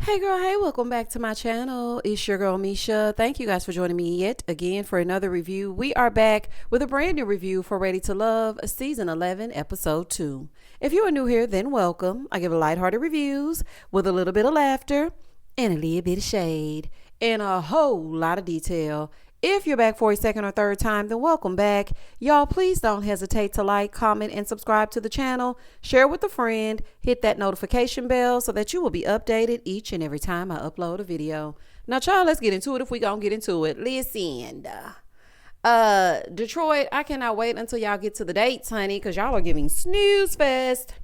Hey girl, hey, welcome back to my channel. It's your girl Misha. Thank you guys for joining me yet again for another review. We are back with a brand new review for Ready to Love, Season 11, Episode 2. If you are new here, then welcome. I give lighthearted reviews with a little bit of laughter and a little bit of shade and a whole lot of detail. If you're back for a second or third time, then welcome back. Y'all, please don't hesitate to like, comment, and subscribe to the channel. Share with a friend. Hit that notification bell so that you will be updated each and every time I upload a video. Now, child, let's get into it if we gonna get into it. Listen, Detroit, I cannot wait until y'all get to the dates, honey, because y'all are giving snooze fest.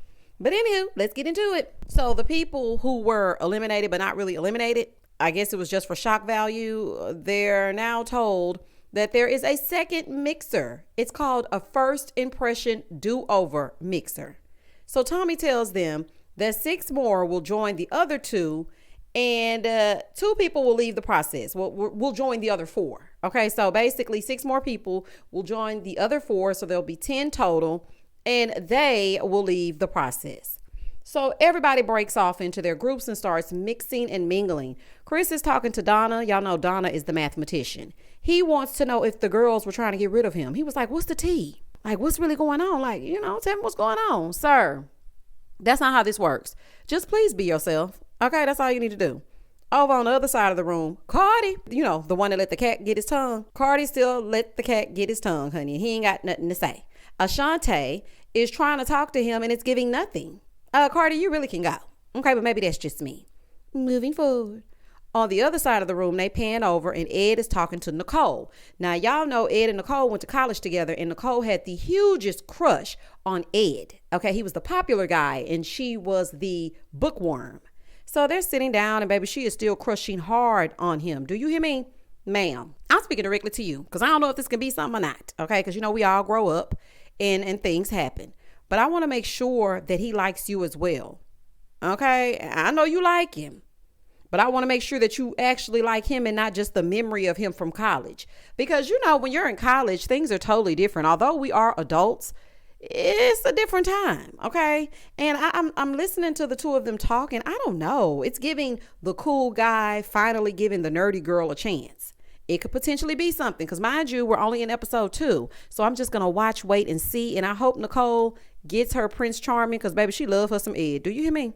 But anywho, let's get into it. So the people who were eliminated but not really eliminated, I guess it was just for shock value, they're now told that there is a second mixer. It's called a first impression do-over mixer. So Tommy tells them that 6 more will join the other 2, and 2 people will leave the process. We'll join the other 4. Okay, so basically 6 more people will join the other 4, so there'll be 10 total, and they will leave the process. So everybody breaks off into their groups and starts mixing and mingling. Chris is talking to Donna. Y'all know Donna is the mathematician. He wants to know if the girls were trying to get rid of him. He was like, what's the tea? Like, what's really going on? Like, tell me what's going on, sir. That's not how this works. Just please be yourself. Okay, that's all you need to do. Over on the other side of the room, Cardi, the one that let the cat get his tongue. Cardi still let the cat get his tongue, honey. He ain't got nothing to say. Ashante is trying to talk to him and it's giving nothing. Cardi, you really can go. Okay, but maybe that's just me. Moving forward. On the other side of the room, they pan over and Ed is talking to Nicole. Now, y'all know Ed and Nicole went to college together and Nicole had the hugest crush on Ed. Okay, he was the popular guy and she was the bookworm. So they're sitting down and baby, she is still crushing hard on him. Do you hear me? Ma'am, I'm speaking directly to you because I don't know if this can be something or not. Okay, because we all grow up and things happen. But I want to make sure that he likes you as well. Okay? I know you like him. But I want to make sure that you actually like him and not just the memory of him from college. Because, when you're in college, things are totally different. Although we are adults, it's a different time. Okay? And I'm listening to the 2 of them talking. I don't know. It's giving the cool guy finally giving the nerdy girl a chance. It could potentially be something because, mind you, we're only in episode 2. So I'm just going to watch, wait, and see. And I hope Nicole gets her Prince Charming because, baby, she loves her some Ed. Do you hear me?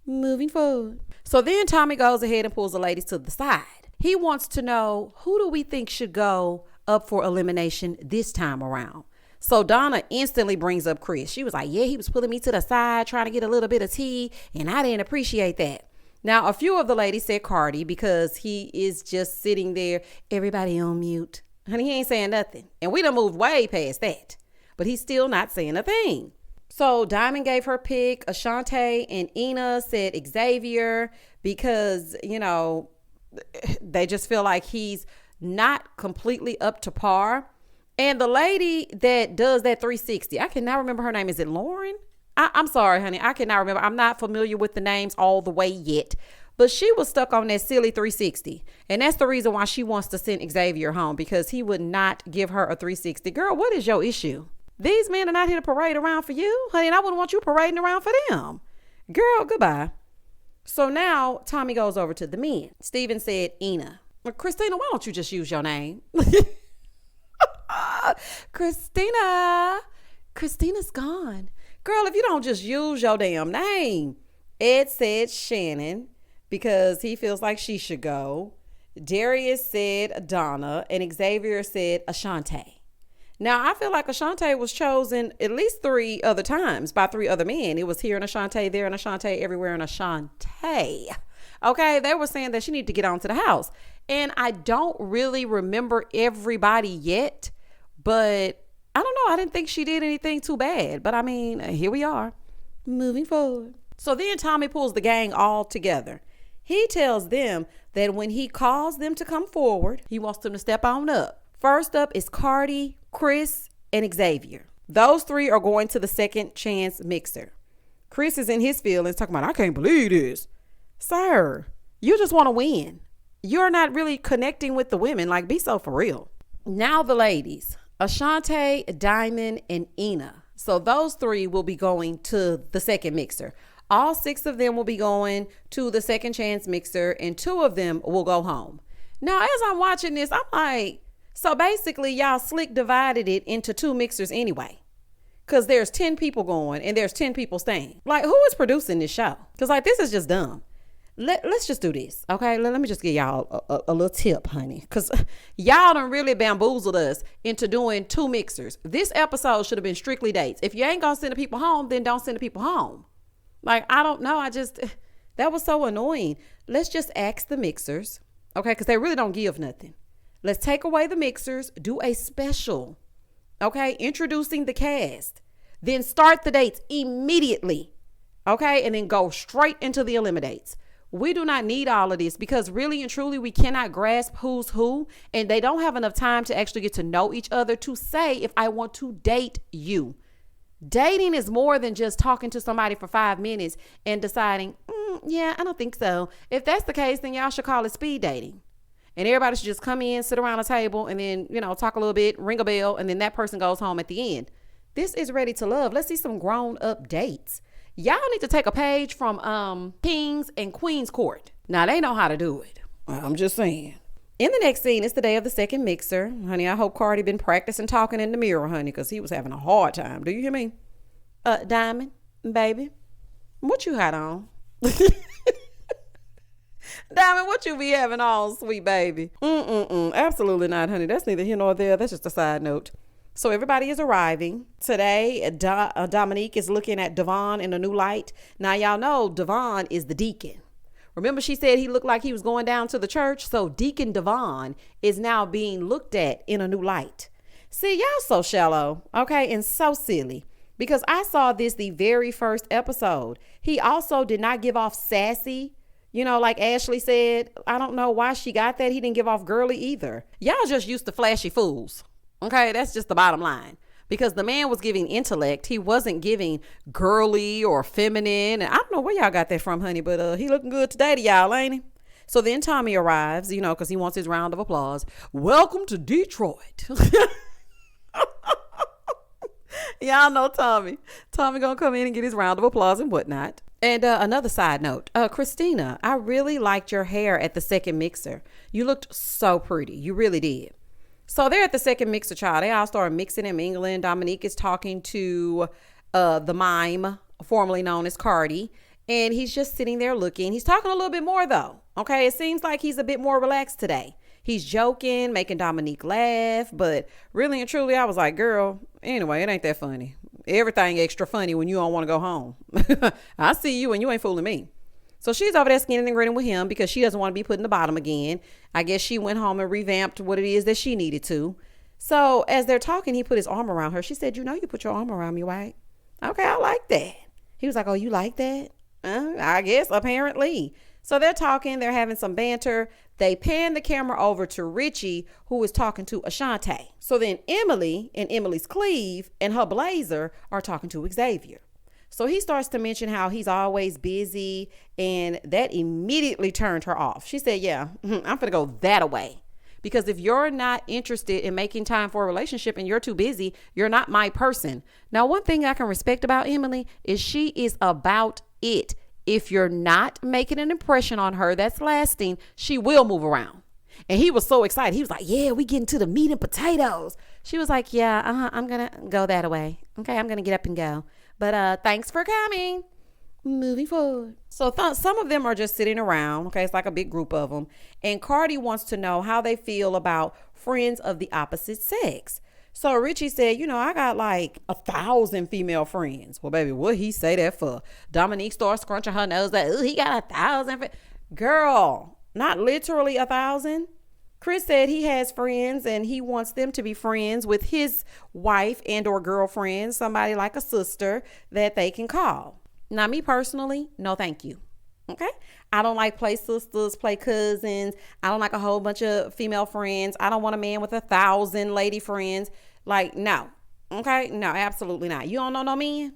Moving forward. So then Tommy goes ahead and pulls the ladies to the side. He wants to know, who do we think should go up for elimination this time around? So Donna instantly brings up Chris. She was like, yeah, he was pulling me to the side trying to get a little bit of tea. And I didn't appreciate that. Now, a few of the ladies said Cardi because he is just sitting there, everybody on mute. Honey, he ain't saying nothing. And we done moved way past that. But he's still not saying a thing. So Diamond gave her pick. Ashante and Ina said Xavier because, they just feel like he's not completely up to par. And the lady that does that 360, I cannot remember her name. Is it Lauren? I'm sorry, honey. I cannot remember. I'm not familiar with the names all the way yet. But she was stuck on that silly 360. And that's the reason why she wants to send Xavier home because he would not give her a 360. Girl, what is your issue? These men are not here to parade around for you, honey. And I wouldn't want you parading around for them. Girl, goodbye. So now Tommy goes over to the men. Steven said, Ina. Well, Christina, why don't you just use your name? Christina's gone. Girl, if you don't just use your damn name. Ed said Shannon because he feels like she should go. Darius said Donna and Xavier said Ashante. Now, I feel like Ashante was chosen at least 3 other times by 3 other men. It was here in Ashante, there in Ashante, everywhere in Ashante. Okay, they were saying that she needed to get on to the house. And I don't really remember everybody yet, but I don't know. I didn't think she did anything too bad. But I mean, here we are. Moving forward. So then Tommy pulls the gang all together. He tells them that when he calls them to come forward, he wants them to step on up. First up is Cardi, Chris, and Xavier. Those 3 are going to the second chance mixer. Chris is in his feelings talking about, I can't believe this. Sir, you just want to win. You're not really connecting with the women. Like, be so for real. Now the ladies. Ashante, Diamond, and Ina. So those 3 will be going to the second mixer. All 6 of them will be going to the second chance mixer and 2 of them will go home. Now, as I'm watching this, I'm like, so basically y'all slick divided it into 2 mixers anyway. Because there's 10 people going and there's 10 people staying. Like, who is producing this show? Because, like, this is just dumb. Let's just do this, okay? Let me just give y'all a little tip, honey. Because y'all done really bamboozled us into doing 2 mixers. This episode should have been strictly dates. If you ain't going to send the people home, then don't send the people home. Like, I don't know. That was so annoying. Let's just ask the mixers, okay? Because they really don't give nothing. Let's take away the mixers, do a special, okay? Introducing the cast. Then start the dates immediately, okay? And then go straight into the eliminates. We do not need all of this because really and truly we cannot grasp who's who, and they don't have enough time to actually get to know each other to say if I want to date you. Dating is more than just talking to somebody for 5 minutes and deciding, yeah, I don't think so. If that's the case, then y'all should call it speed dating. And everybody should just come in, sit around a table, and then, talk a little bit, ring a bell, and then that person goes home at the end. This is Ready to Love. Let's see some grown up dates. Y'all need to take a page from Kings and Queens Court. Now, they know how to do it. I'm just saying. In the next scene, it's the day of the second mixer. Honey, I hope Cardi been practicing talking in the mirror, honey, because he was having a hard time. Do you hear me? Diamond, baby, what you had on? Diamond, what you be having on, sweet baby? Absolutely not, honey. That's neither here nor there. That's just a side note. So everybody is arriving. Today, Dominique is looking at Devon in a new light. Now, y'all know Devon is the deacon. Remember she said he looked like he was going down to the church? So Deacon Devon is now being looked at in a new light. See, y'all so shallow, okay, and so silly. Because I saw this the very first episode. He also did not give off sassy. Like Ashley said, I don't know why she got that. He didn't give off girly either. Y'all just used to flashy fools. Okay, that's just the bottom line. Because the man was giving intellect. He wasn't giving girly or feminine. And I don't know where y'all got that from, honey, but he looking good today to y'all, ain't he? So then Tommy arrives, because he wants his round of applause. Welcome to Detroit. Y'all know Tommy. Tommy gonna come in and get his round of applause and whatnot. And another side note, Christina, I really liked your hair at the second mixer. You looked so pretty. You really did. So they're at the second mixer, child. They all started mixing and mingling. Dominique is talking to the mime, formerly known as Cardi. And he's just sitting there looking. He's talking a little bit more, though. Okay, it seems like he's a bit more relaxed today. He's joking, making Dominique laugh. But really and truly, I was like, girl, anyway, it ain't that funny. Everything extra funny when you don't want to go home. I see you and you ain't fooling me. So she's over there skinning and grinning with him because she doesn't want to be put in the bottom again. I guess she went home and revamped what it is that she needed to. So as they're talking, he put his arm around her. She said, you put your arm around me, right? Okay, I like that. He was like, oh, you like that? I guess, apparently. So they're talking. They're having some banter. They pan the camera over to Richie, who is talking to Ashante. So then Emily in Emily's cleave and her blazer are talking to Xavier. So he starts to mention how he's always busy, and that immediately turned her off. She said, yeah, I'm going to go that away. Because if you're not interested in making time for a relationship and you're too busy, you're not my person. Now, one thing I can respect about Emily is she is about it. If you're not making an impression on her that's lasting, she will move around. And he was so excited. He was like, yeah, we getting to the meat and potatoes. She was like, yeah, I'm going to go that way. Okay, I'm going to get up and go. But thanks for coming. Moving forward. So some of them are just sitting around. Okay, it's like a big group of them. And Cardi wants to know how they feel about friends of the opposite sex. So Richie said, I got like 1,000 female friends. Well, baby, what he say that for? Dominique starts scrunching her nose like, he got 1,000. Girl, not literally 1,000. Chris said he has friends and he wants them to be friends with his wife and or girlfriend, somebody like a sister that they can call. Now, me personally, no, thank you. Okay. I don't like play sisters, play cousins. I don't like a whole bunch of female friends. I don't want a man with 1,000 lady friends. Like, no. Okay. No, absolutely not. You don't know no men.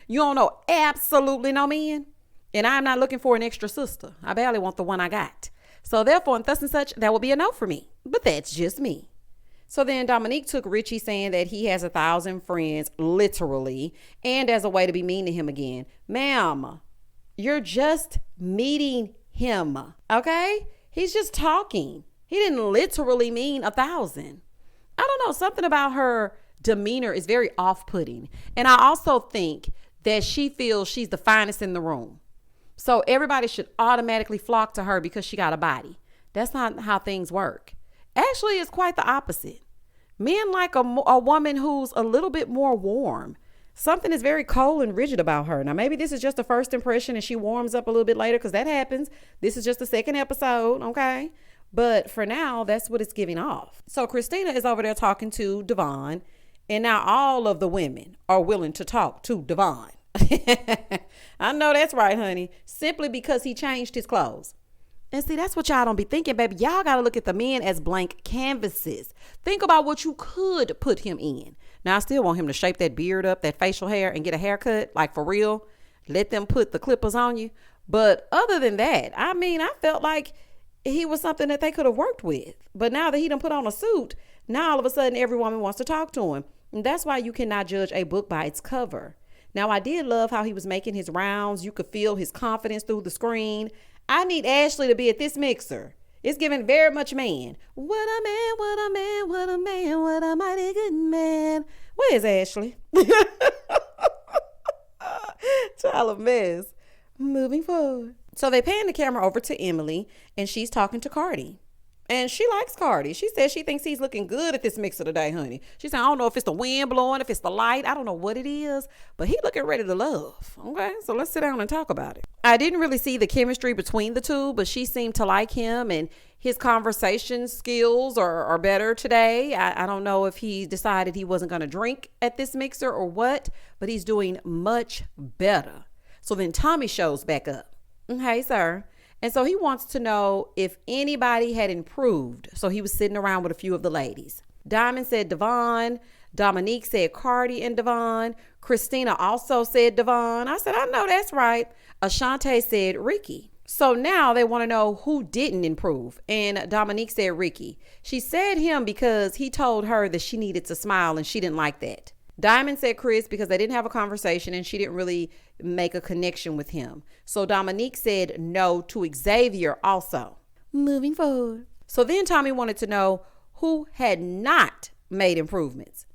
You don't know absolutely no men. And I'm not looking for an extra sister. I barely want the one I got. So therefore, and thus and such, that will be a no for me. But that's just me. So then Dominique took Richie saying that he has 1,000 friends, literally, and as a way to be mean to him again. Ma'am, you're just meeting him, okay? He's just talking. He didn't literally mean 1,000. I don't know, something about her demeanor is very off-putting. And I also think that she feels she's the finest in the room. So everybody should automatically flock to her because she got a body. That's not how things work. Actually, it's quite the opposite. Men like a woman who's a little bit more warm. Something is very cold and rigid about her. Now, maybe this is just a first impression and she warms up a little bit later because that happens. This is just the second episode, okay? But for now, that's what it's giving off. So Christina is over there talking to Devon, and now all of the women are willing to talk to Devon. I know that's right, honey. Simply because he changed his clothes. And see, that's what y'all don't be thinking, baby. Y'all got to look at the men as blank canvases. Think about what you could put him in. Now, I still want him to shape that beard up, that facial hair, and get a haircut, like for real. Let them put the clippers on you. But other than that, I mean, I felt like he was something that they could have worked with. But now that he done put on a suit, now all of a sudden every woman wants to talk to him. And that's why you cannot judge a book by its cover. Now, I did love how he was making his rounds. You could feel his confidence through the screen. I need Ashley to be at this mixer. It's giving very much man. What a man, what a man, what a man, what a mighty good man. Where is Ashley? Child of mess. Moving forward. So they pan the camera over to Emily and she's talking to Cardi. And she likes Cardi. She says she thinks he's looking good at this mixer today, honey. She said, I don't know if it's the wind blowing, if it's the light. I don't know what it is, but he looking ready to love. Okay, so let's sit down and talk about it. I didn't really see the chemistry between the two, but she seemed to like him and his conversation skills are better today. I don't know if he decided he wasn't going to drink at this mixer or what, but he's doing much better. So then Tommy shows back up. Hey, sir. And so he wants to know if anybody had improved. So he was sitting around with a few of the ladies. Diamond said Devon. Dominique said Cardi and Devon. Christina also said Devon. I said, I know that's right. Ashante said Ricky. So now they want to know who didn't improve. And Dominique said Ricky. She said him because he told her that she needed to smile and she didn't like that. Diamond said Chris because they didn't have a conversation and she didn't really make a connection with him. So Dominique said no to Xavier also. Moving forward. So then Tommy wanted to know who had not made improvements.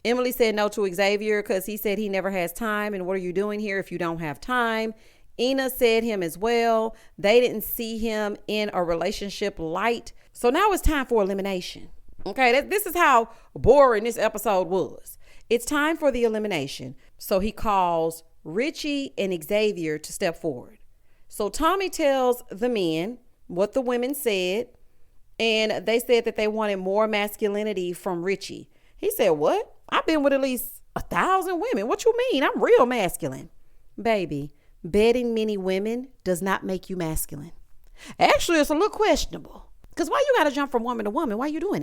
Emily said no to Xavier because he said he never has time. And what are you doing here if you don't have time? Ina said him as well. They didn't see him in a relationship light. So now it's time for elimination. Okay, this is how boring this episode was. It's time for the elimination. So he calls Richie and Xavier to step forward. So Tommy tells the men what the women said, and they said that they wanted more masculinity from Richie. He said, what? I've been with at least 1,000 women. What you mean? I'm real masculine. Baby, bedding many women does not make you masculine. Actually, it's a little questionable. Because why you got to jump from woman to woman? Why you doing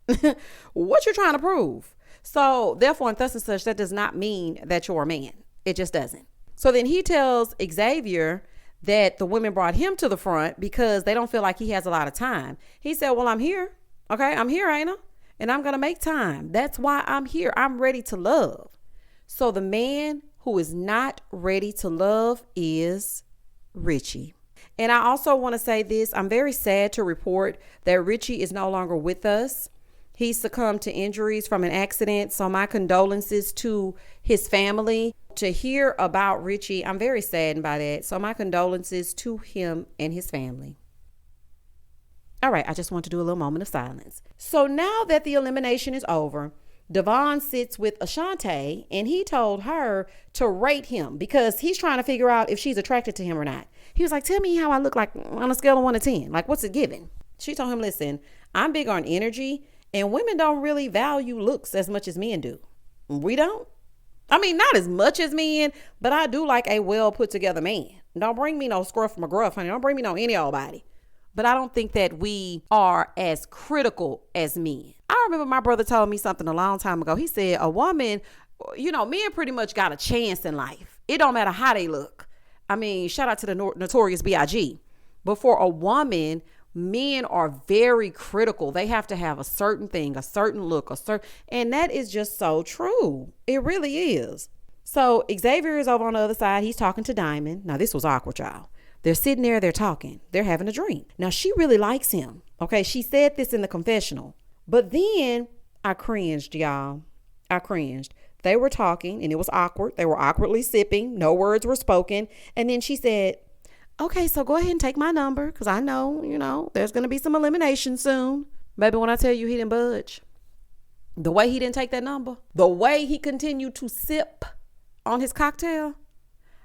that? What you trying to prove? So therefore, and thus and such, that does not mean that you're a man. It just doesn't. So then he tells Xavier that the women brought him to the front because they don't feel like he has a lot of time. He said, well, I'm here. Okay, I'm here, ain't I? And I'm going to make time. That's why I'm here. I'm ready to love. So the man who is not ready to love is Richie. And I also want to say this. I'm very sad to report that Richie is no longer with us. He succumbed to injuries from an accident. So my condolences to his family. To hear about Richie, I'm very saddened by that. So my condolences to him and his family. All right, I just want to do a little moment of silence. So now that the elimination is over, Devon sits with Ashante and he told her to rate him because he's trying to figure out if she's attracted to him or not. He was like, tell me how I look like on a scale of 1 to 10. Like, what's it giving? She told him, listen, I'm big on energy and women don't really value looks as much as men do. We don't. I mean, not as much as men, but I do like a well put together man. Don't bring me no scruff McGruff, honey. Don't bring me no any old body. But I don't think that we are as critical as men. I remember my brother told me something a long time ago. He said a woman, men pretty much got a chance in life. It don't matter how they look. I mean, shout out to the Notorious B.I.G. But for a woman, Men are very critical. They have to have a certain thing, a certain look, and that is just so true. It really is. So Xavier is over on the other side. He's talking to Diamond. Now, this was awkward, y'all. They're sitting there, they're talking, they're having a drink. Now, she really likes him. Okay, she said this in the confessional. But then I cringed, y'all. I cringed. They were talking and it was awkward. They were awkwardly sipping. No words were spoken. And then she said, okay, so go ahead and take my number because I know, there's going to be some elimination soon. Baby, when I tell you he didn't budge, the way he didn't take that number, the way he continued to sip on his cocktail,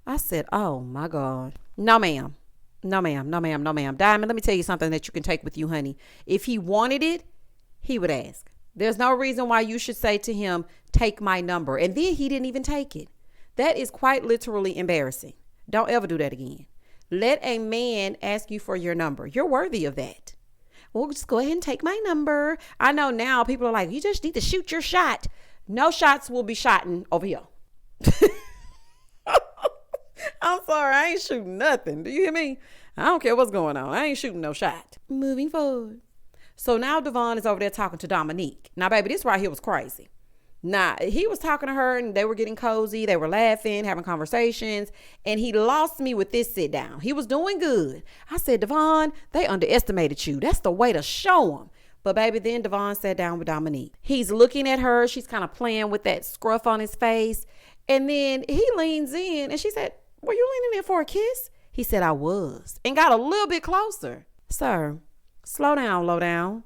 I said, oh my God. No, ma'am. No, ma'am. No, ma'am. No, ma'am. Diamond, let me tell you something that you can take with you, honey. If he wanted it, he would ask. There's no reason why you should say to him, take my number. And then he didn't even take it. That is quite literally embarrassing. Don't ever do that again. Let a man ask you for your number. You're worthy of that. Well, just go ahead and take my number. I know now people are like, you just need to shoot your shot. No shots will be shotting over here. I'm sorry, I ain't shooting nothing. Do you hear me? I don't care what's going on. I ain't shooting no shot. Moving forward. So now Devon is over there talking to Dominique. Now, baby, this right here was crazy. Now, he was talking to her and they were getting cozy. They were laughing, having conversations. And he lost me with this sit down. He was doing good. I said, Devon, they underestimated you. That's the way to show them. But baby, then Devon sat down with Dominique. He's looking at her. She's kind of playing with that scruff on his face. And then he leans in and she said, were you leaning in for a kiss? He said, I was. And got a little bit closer. Sir, slow down, low down.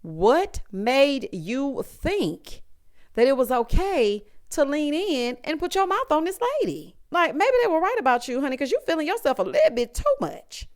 What made you think that it was okay to lean in and put your mouth on this lady? Like, maybe they were right about you, honey, because you feeling yourself a little bit too much.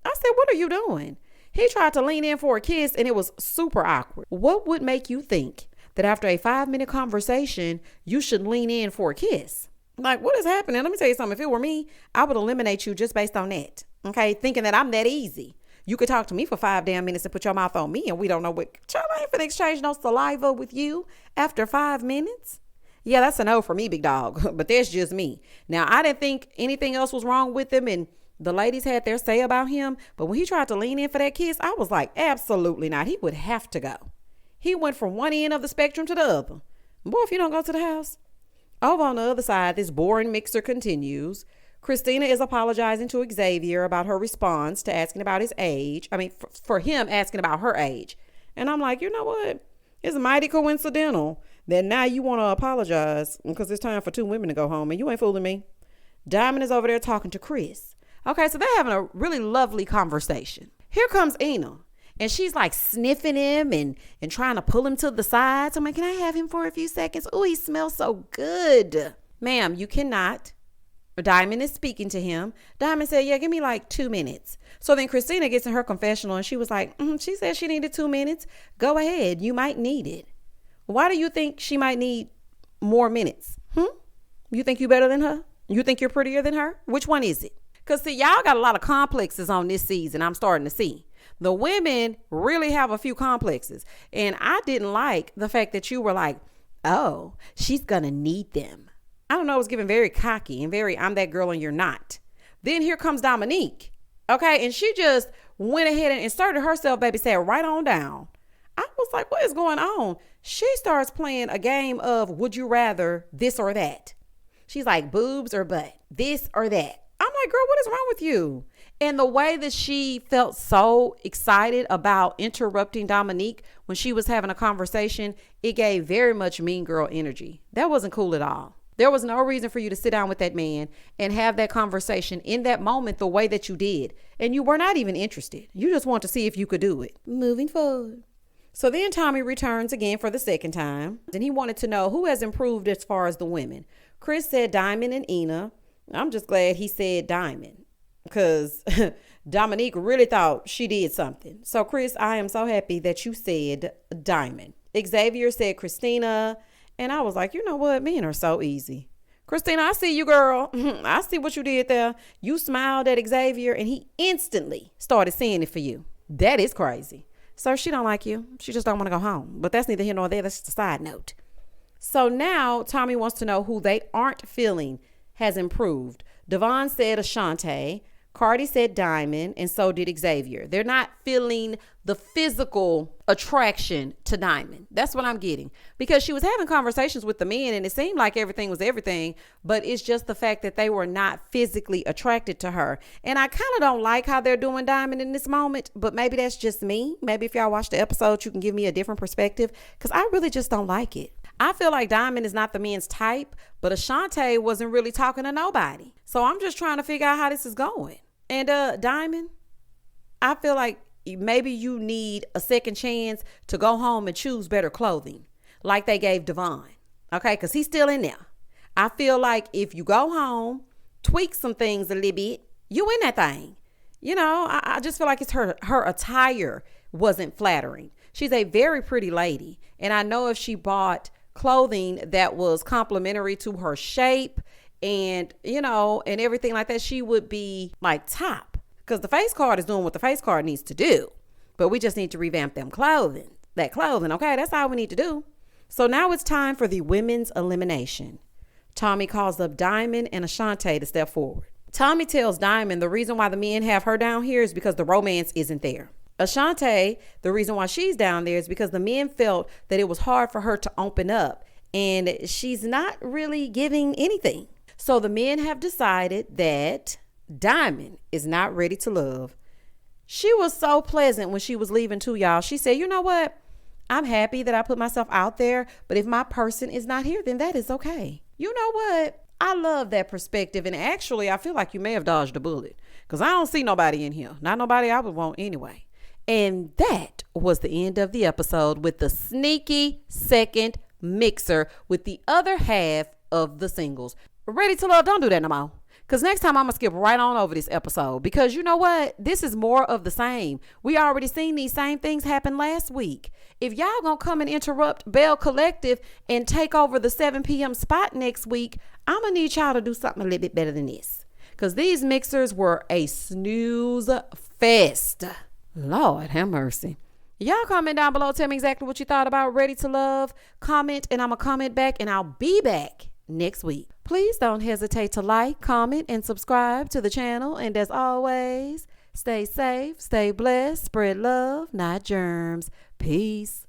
I said, what are you doing? He tried to lean in for a kiss and it was super awkward. What would make you think that after a 5-minute conversation, you should lean in for a kiss? Like, what is happening? Let me tell you something. If it were me, I would eliminate you just based on that. Okay. Thinking that I'm that easy. You could talk to me for 5 damn minutes and put your mouth on me and we don't know what. Child, I ain't finna exchange no saliva with you after 5 minutes. Yeah, that's a no for me, big dog. But that's just me. Now, I didn't think anything else was wrong with him and the ladies had their say about him. But when he tried to lean in for that kiss, I was like, absolutely not. He would have to go. He went from one end of the spectrum to the other. Boy, if you don't go to the house. Over on the other side, this boring mixer continues. Christina is apologizing to Xavier about her response to asking about his age. I mean, for him asking about her age. And I'm like, you know what? It's mighty coincidental that now you want to apologize because it's time for 2 women to go home and you ain't fooling me. Diamond is over there talking to Chris. Okay, so they're having a really lovely conversation. Here comes Ina. And she's like sniffing him and trying to pull him to the side. So I'm like, can I have him for a few seconds? Oh, he smells so good. Ma'am, you cannot. Diamond is speaking to him. Diamond said, yeah, give me like 2 minutes. So then Christina gets in her confessional and she was like, she said she needed 2 minutes. Go ahead. You might need it. Why do you think she might need more minutes? You think you better than her? You think you're prettier than her? Which one is it? Because see, y'all got a lot of complexes on this season. I'm starting to see. The women really have a few complexes. And I didn't like the fact that you were like, oh, she's going to need them. I don't know. It was giving very cocky and very, I'm that girl and you're not. Then here comes Dominique. Okay. And she just went ahead and inserted herself, baby, sat right on down. I was like, what is going on? She starts playing a game of would you rather this or that? She's like boobs or butt, this or that. I'm like, girl, what is wrong with you? And the way that she felt so excited about interrupting Dominique when she was having a conversation, it gave very much mean girl energy. That wasn't cool at all. There was no reason for you to sit down with that man and have that conversation in that moment the way that you did. And you were not even interested. You just want to see if you could do it. Moving forward. So then Tommy returns again for the second time. And he wanted to know who has improved as far as the women. Chris said Diamond and Ina. I'm just glad he said Diamond. Because Dominique really thought she did something. So, Chris, I am so happy that you said Diamond. Xavier said Christina. And I was like, you know what? Men are so easy. Christina, I see you, girl. I see what you did there. You smiled at Xavier and he instantly started saying it for you. That is crazy. Sir, she don't like you. She just don't want to go home. But that's neither here nor there. That's just a side note. So now Tommy wants to know who they aren't feeling has improved. Devon said Ashante. Cardi said Diamond, and so did Xavier. They're not feeling the physical attraction to Diamond. That's what I'm getting. Because she was having conversations with the men, and it seemed like everything was everything, but it's just the fact that they were not physically attracted to her. And I kind of don't like how they're doing Diamond in this moment, but maybe that's just me. Maybe if y'all watch the episode, you can give me a different perspective, because I really just don't like it. I feel like Diamond is not the men's type, but Ashante wasn't really talking to nobody. So I'm just trying to figure out how this is going. And Diamond, I feel like maybe you need a second chance to go home and choose better clothing like they gave Devon. Okay, because he's still in there. I feel like if you go home, tweak some things a little bit, you in that thing. You know, I just feel like it's her attire wasn't flattering. She's a very pretty lady. And I know if she bought clothing that was complimentary to her shape and, you know, and everything like that, she would be like top, because the face card is doing what the face card needs to do. But we just need to revamp that clothing. Okay, that's all we need to do. So now it's time for the women's elimination. Tommy calls up Diamond and Ashante to step forward. Tommy tells Diamond the reason why the men have her down here is because the romance isn't there. Ashante, the reason why she's down there is because the men felt that it was hard for her to open up and she's not really giving anything. So the men have decided that Diamond is not ready to love. She was so pleasant when she was leaving too, y'all. She said, you know what? I'm happy that I put myself out there, but if my person is not here, then that is okay. You know what? I love that perspective. And actually, I feel like you may have dodged a bullet, because I don't see nobody in here. Not nobody I would want anyway. And that was the end of the episode with the sneaky second mixer with the other half of the singles. Ready to Love, don't do that no more. Because next time I'm going to skip right on over this episode. Because you know what? This is more of the same. We already seen these same things happen last week. If y'all going to come and interrupt Bell Collective and take over the 7 p.m. spot next week, I'm going to need y'all to do something a little bit better than this. Because these mixers were a snooze fest. Lord have mercy. Y'all comment down below. Tell me exactly what you thought about Ready to Love. Comment, and I'm going to comment back, and I'll be back next week. Please don't hesitate to like, comment, and subscribe to the channel. And as always, stay safe, stay blessed, spread love, not germs. Peace.